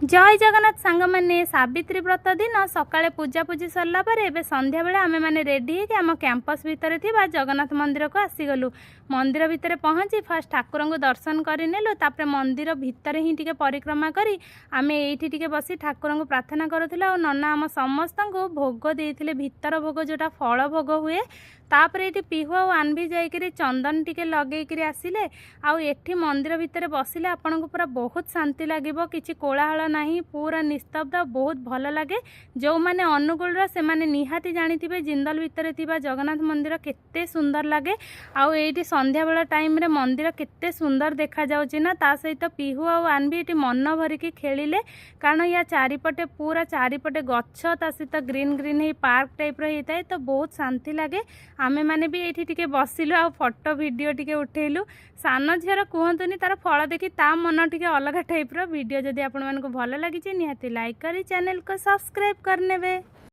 जय जगन्नाथ सांग मैंने सावित्री व्रत दिन सकाळे पूजापूजी सरला पर एबे संध्या बेले आमे माने रेडी है कि आम कैंपस भितर थिबा जगन्नाथ मंदिर को आसीगलु। मंदिर भितर पहुँची फास्ट ठाकुर को दर्शन करनेलु, तापर मंदिर भितर ही टिके परिक्रमा करी आमे एठी टिके बसी ठाकुर को प्रार्थना करुथिला और नन्ना आम समस्त को भोग देइथिले, भितर भोग जोटा फल भोग हुए। तापर ये पिहु और आनबी जाइकरी चंदन टिके लगेकरी आसिले। आउ एठी मंदिर भितर बसिले आपन को पूरा बहुत शांति लागिबो, किछि कोलाहल नहीं, पूरा निस्तब्ध, बहुत भल लगे। जो माने अनुगुल से माने निहाती जानिथिबे जिंदल भितर थिबा जगन्नाथ मंदिर केते सुंदर लगे। आउ एठी संध्या बेला टाइम रे मंदिर केते सुंदर देखा जाउछि ना। ता सहित पिहु और आनबी एठी मन भरिकी खेलिले, कारण या चारिपटे पूरा चारिपटे गच्छ ता सहित ग्रीन ग्रीन ही पार्क टाइप रही थाए, तो बहुत शांति लगे। आमे माने भी एठी टिके बसिलु आ फोटो वीडियो टिके उठेलु। सान झीर कहतुनी तार फल देखी ता मन टिके अलग टाइप रो वीडियो जदि आपण मानको भल लागिछि निहाती लाइक करी चैनल को सब्सक्राइब करनेबे।